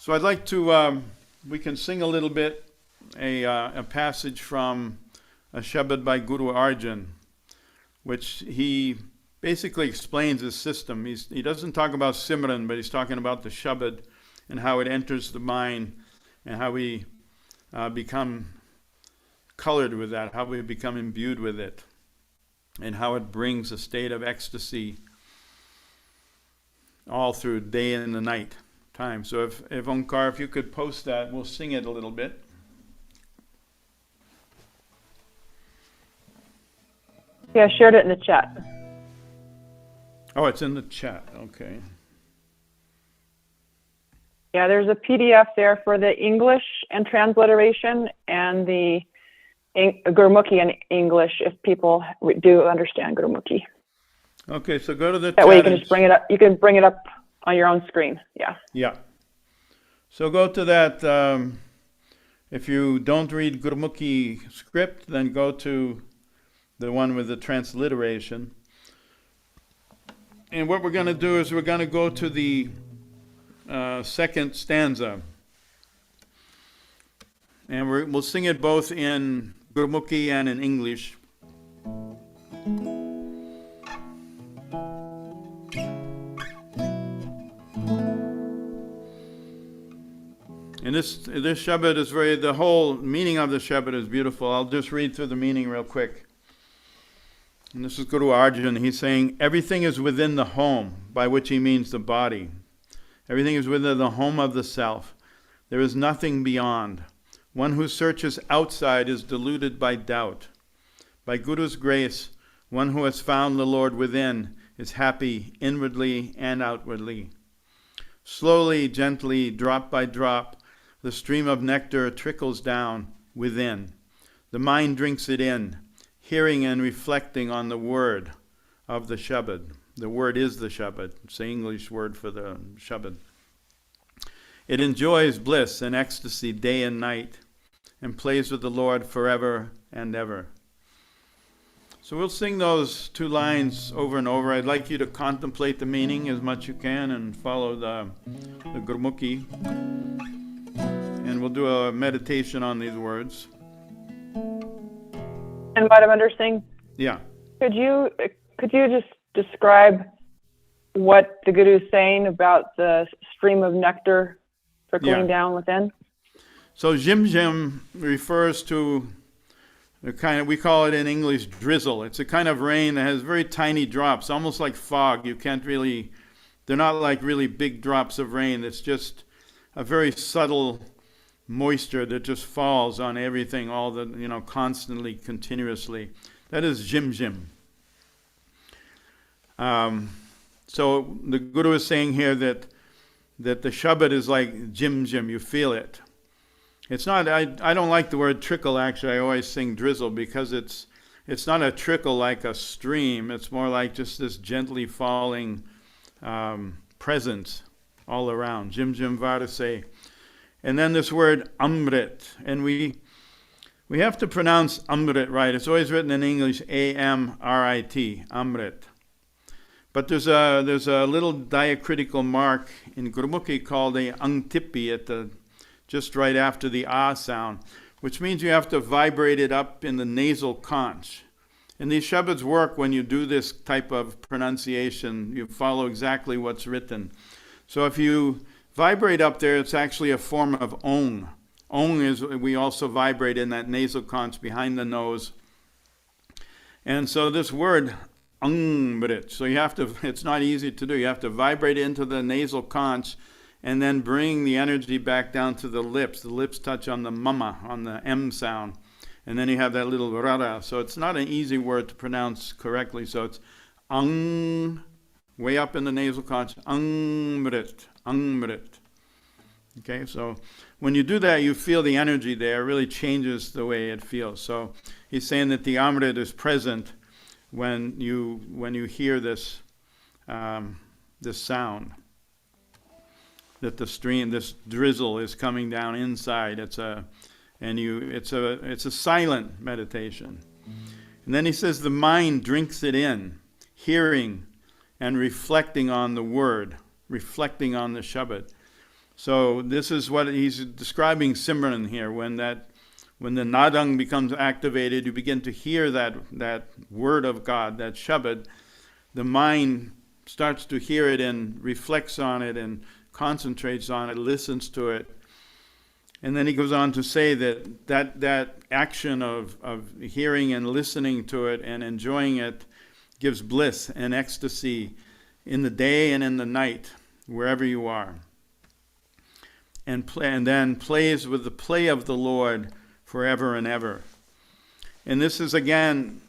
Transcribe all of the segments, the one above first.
So I'd like to, we can sing a little bit, a passage from a Shabad by Guru Arjan, which he basically explains his system. He doesn't talk about Simran, but he's talking about the Shabad and how it enters the mind and how we become colored with that, how we become imbued with it, and how it brings a state of ecstasy all through day and the night time. So if Onkar, if you could post that, we'll sing it a little bit. Yeah, I shared it in the chat. Oh, it's in the chat. Okay. Yeah, there's a PDF there for the English and transliteration and the Gurmukhi in English if people do understand Gurmukhi. Okay, so go to the that chat. Way you can just bring it up. You can bring it up on your own screen. Yeah. Yeah. So go to that. If you don't read Gurmukhi script, then go to the one with the transliteration. And what we're going to do is we're going to go to the second stanza. And we'll sing it both in Gurmukhi and in English. And this Shabad is the whole meaning of the Shabad is beautiful. I'll just read through the meaning real quick. And this is Guru Arjan. He's saying, everything is within the home, by which he means the body. Everything is within the home of the self. There is nothing beyond. One who searches outside is deluded by doubt. By Guru's grace, one who has found the Lord within is happy inwardly and outwardly. Slowly, gently, drop by drop, the stream of nectar trickles down within. The mind drinks it in, hearing and reflecting on the word of the Shabad. The word is the Shabad. It's the English word for the Shabad. It enjoys bliss and ecstasy day and night and plays with the Lord forever and ever. So we'll sing those two lines over and over. I'd like you to contemplate the meaning as much as you can and follow the Gurmukhi. And we'll do a meditation on these words. And Madam Mandir Singh? Yeah. Could you just describe what the Guru is saying about the stream of nectar trickling down within? So Jim refers to the kind of, we call it in English drizzle. It's a kind of rain that has very tiny drops, almost like fog. You can't really, they're not like really big drops of rain. It's just a very subtle moisture that just falls on everything, all the, constantly, continuously. That is Jim. So the Guru is saying here that the Shabad is like Jim. You feel it. It's not, I don't like the word trickle, actually. I always sing drizzle because it's not a trickle like a stream. It's more like just this gently falling presence all around. Jim Varase. And then this word Amrit. And we have to pronounce Amrit right. It's always written in English A-M-R-I-T, Amrit. But there's a little diacritical mark in Gurmukhi called a Angtipi just right after the ah sound, which means you have to vibrate it up in the nasal conch. And these Shabads work when you do this type of pronunciation. You follow exactly what's written. So if you vibrate up there, it's actually a form of Ong. Ong is, we also vibrate in that nasal conch behind the nose. And so this word, Angmrit, so you have to, it's not easy to do. You have to vibrate into the nasal conch and then bring the energy back down to the lips. The lips touch on the mama, on the M sound. And then you have that little rara. So it's not an easy word to pronounce correctly. So it's ang, way up in the nasal conch, angmrit. Okay, so when you do that, you feel the energy there. It really changes the way it feels. So he's saying that the amrit is present when you hear this this sound. That the stream, this drizzle is coming down inside. It's a silent meditation. And then he says the mind drinks it in, hearing and reflecting on the word, reflecting on the Shabad. So this is what he's describing Simran here. When the nadang becomes activated, you begin to hear that word of God, that Shabad. The mind starts to hear it and reflects on it and concentrates on it, listens to it. And then he goes on to say that action of hearing and listening to it and enjoying it gives bliss and ecstasy in the day and in the night, wherever you are. And then plays with the play of the Lord forever and ever. And this is, again,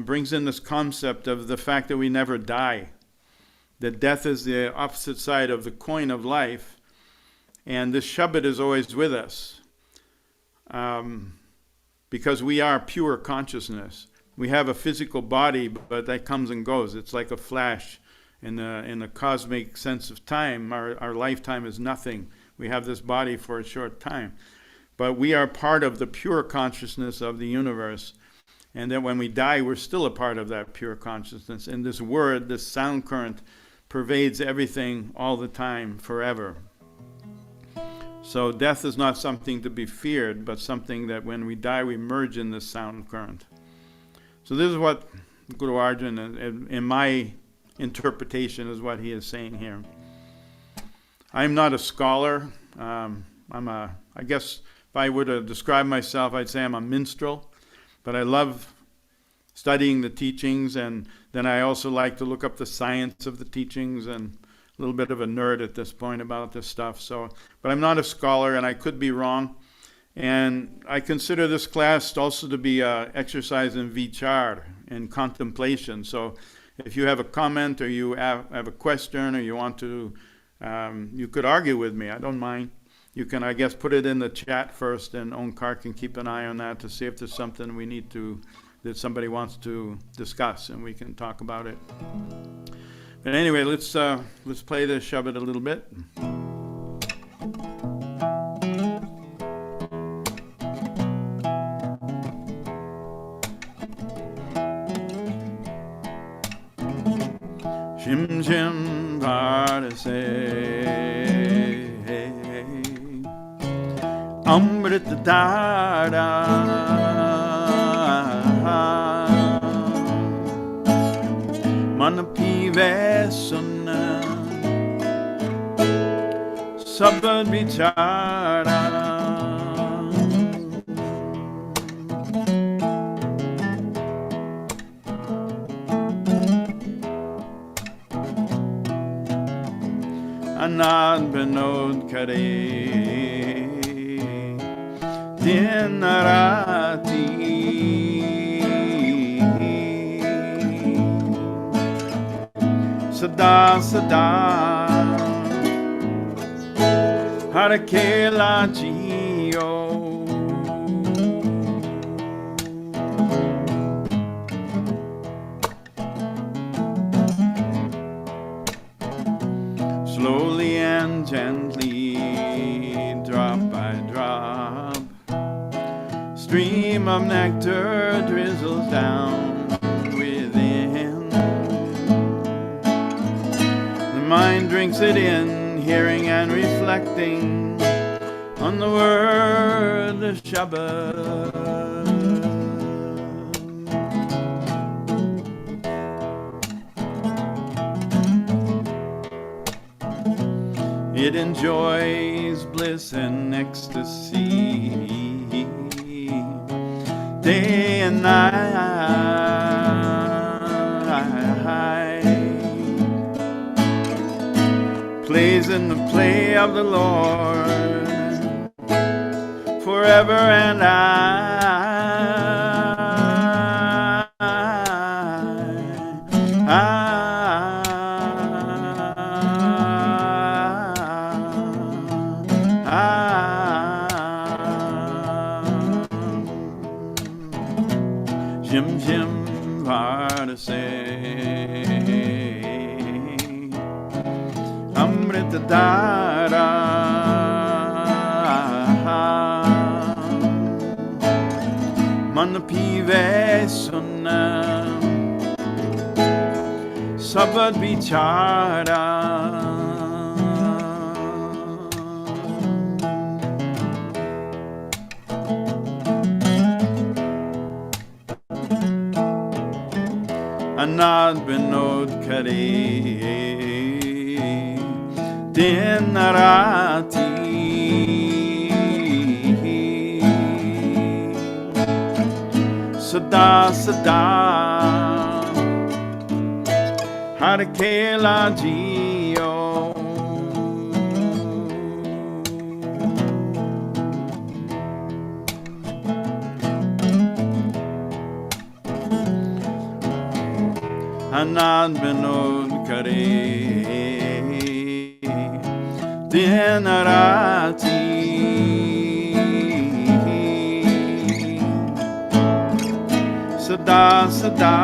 brings in this concept of the fact that we never die. That death is the opposite side of the coin of life. And this Shabad is always with us. Because we are pure consciousness. We have a physical body, but that comes and goes. It's like a flash. In the cosmic sense of time, our lifetime is nothing. We have this body for a short time. But we are part of the pure consciousness of the universe. And then when we die, we're still a part of that pure consciousness. And this word, this sound current, pervades everything all the time, forever. So death is not something to be feared, but something that when we die, we merge in this sound current. So this is what Guru Arjan, in my interpretation, is what he is saying here. I'm not a scholar. I guess if I were to describe myself, I'd say I'm a minstrel. But I love studying the teachings, and then I also like to look up the science of the teachings, and a little bit of a nerd at this point about this stuff. But I'm not a scholar, and I could be wrong. And I consider this class also to be an exercise in vichar, in contemplation. So if you have a comment, or you have a question, or you want to, you could argue with me. I don't mind. You can, I guess, put it in the chat first, and Onkar can keep an eye on that to see if there's something that somebody wants to discuss, and we can talk about it. But anyway, let's play the Shabad a little bit. Shim shim bharase Amrit dara Man pive sunna Shabad vichara Anand Vinod Kare Din Rati Sada Sada Harakela Jio Slowly and gently, drop by drop, stream of nectar drizzles down within. The mind drinks it in, hearing and reflecting on the word of Shabad. It enjoys bliss and ecstasy day and night. Plays in the play of the Lord forever and Jim Jim Bharase Amrita Dara Man pive sunna Shabad vichara Anad binod kare din rati sada sada har khela jiyo Anand binod kare din rati sada sada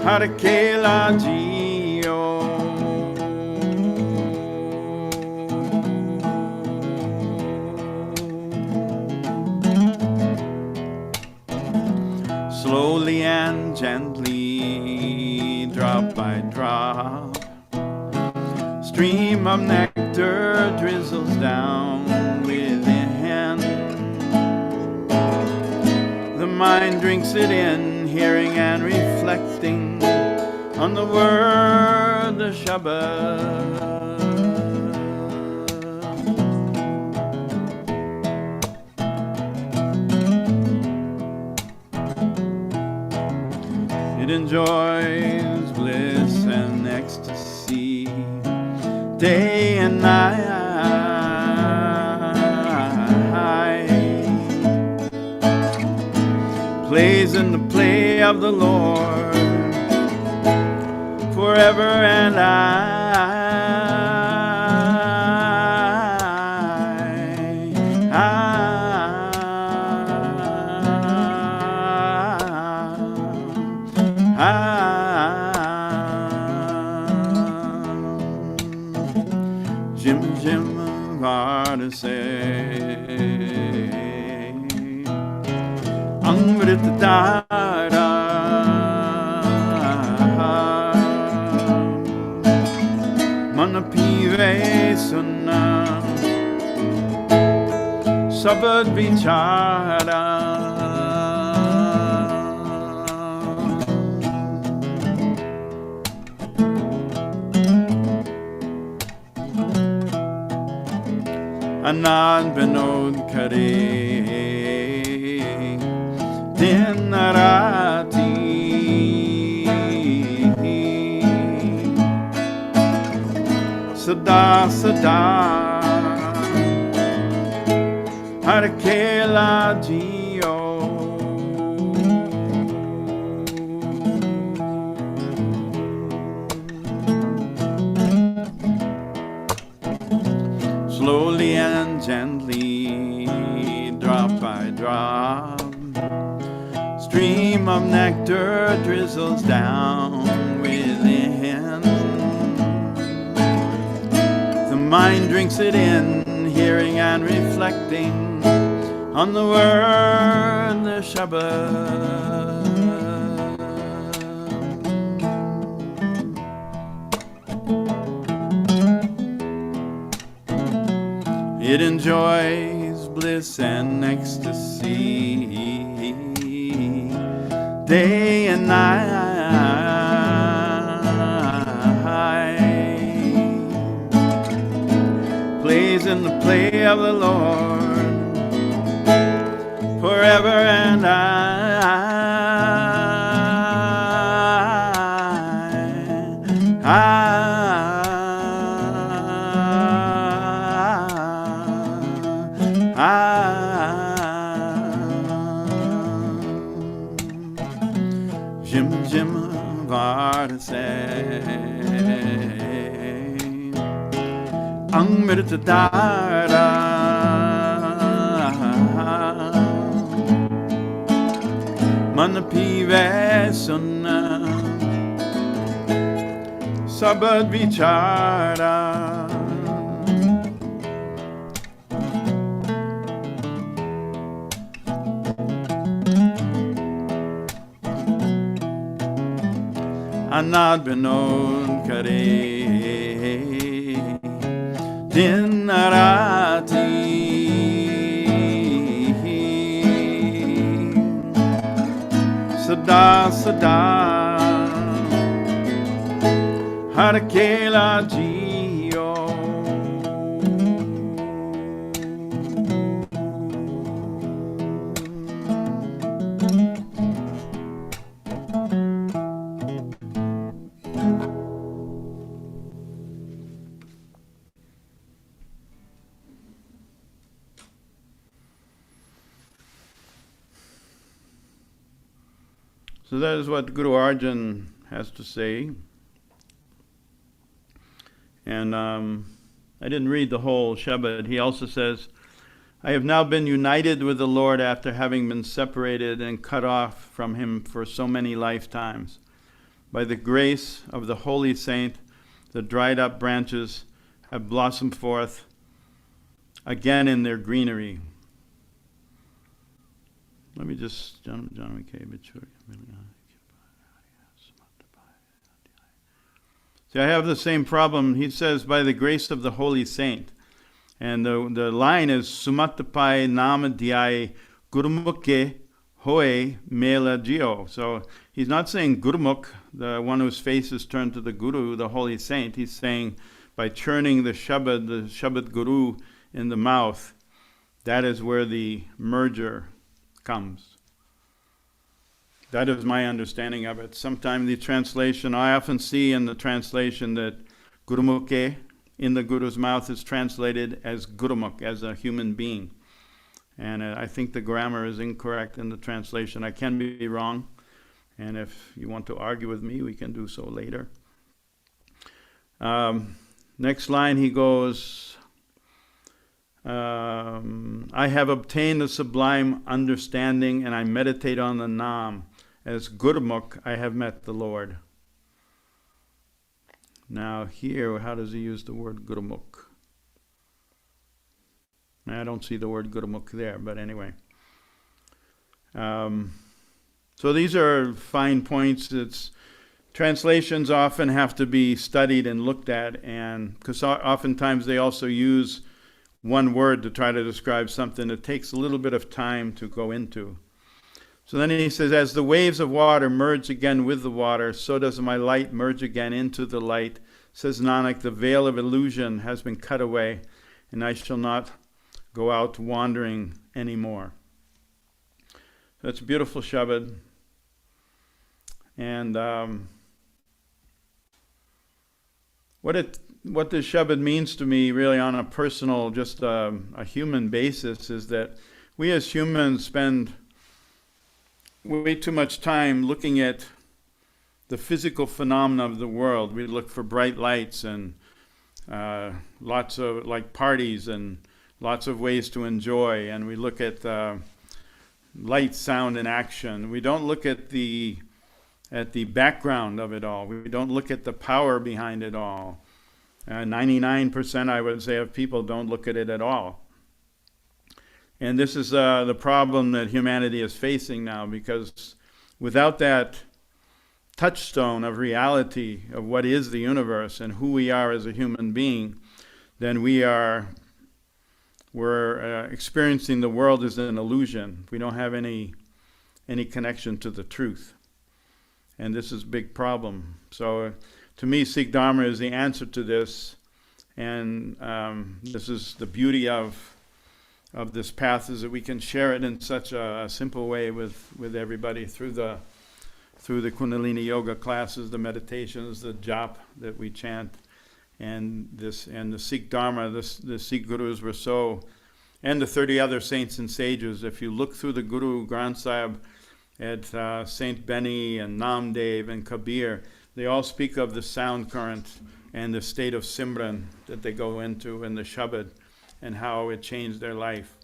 har khela jiyo slowly and gently, drop by drop, stream of nectar drizzles down within. The mind drinks it in, hearing and reflecting on the word, the Shabad. It enjoys bliss and ecstasy day and night. Plays in the play of the Lord forever and Jim Jim Vardase Amrit Dara Manapive Sunna Shabad Vichara Anand binod kare din rati sada sada har khela jiyo slowly and gently, drop by drop, stream of nectar drizzles down within. The mind drinks it in, hearing and reflecting on the word, the Shabad. It enjoys bliss and ecstasy day and night. Plays in the play of the Lord forever and Jim Jim Vardase Amrit Dara Manapive Sunna Shabad Vichara Anad binod kare din rati Sada Sada Har Kela Jio. So that is what Guru Arjan has to say. And I didn't read the whole Shabad. He also says, I have now been united with the Lord after having been separated and cut off from Him for so many lifetimes. By the grace of the holy saint, the dried up branches have blossomed forth again in their greenery. Let me just, John McKay, see, I have the same problem. He says, by the grace of the holy saint. And the line is, Sumatapai nama dhyai gurumukhe hoe mela jio. So he's not saying Gurumukh, the one whose face is turned to the Guru, the holy saint. He's saying, by churning the Shabad Guru in the mouth, that is where the merger comes. That is my understanding of it. Sometimes the translation, I often see in the translation that Gurumukhe, in the Guru's mouth, is translated as Gurumukh, as a human being. And I think the grammar is incorrect in the translation. I can be wrong. And if you want to argue with me, we can do so later. Next line he goes, I have obtained a sublime understanding and I meditate on the Nam. As Gurumukh, I have met the Lord. Now here, how does he use the word Gurumukh? I don't see the word Gurumukh there, but anyway. So these are fine points. Translations often have to be studied and looked at, and because oftentimes they also use one word to try to describe something. It takes a little bit of time to go into. So then he says, as the waves of water merge again with the water, so does my light merge again into the light. Says Nanak, the veil of illusion has been cut away, and I shall not go out wandering anymore. That's a beautiful Shabad. And what this Shabad means to me, really on a personal, just a human basis, is that we as humans spend way too much time looking at the physical phenomena of the world. We look for bright lights and lots of parties and lots of ways to enjoy, and we look at light, sound, and action. We don't look at the background of it all. We don't look at the power behind it all. 99%, I would say, of people don't look at it at all. And this is the problem that humanity is facing now, because without that touchstone of reality of what is the universe and who we are as a human being, then we're experiencing the world as an illusion. We don't have any connection to the truth. And this is a big problem. So to me, Sikh Dharma is the answer to this. And this is the beauty of this path, is that we can share it in such a simple way with everybody through the Kundalini Yoga classes, the meditations, the jap that we chant, and the Sikh Dharma. The Sikh Gurus were so, and the 30 other saints and sages. If you look through the Guru Granth Sahib at Saint Beni and Namdev and Kabir, they all speak of the sound current and the state of Simran that they go into in the Shabad, and how it changed their life.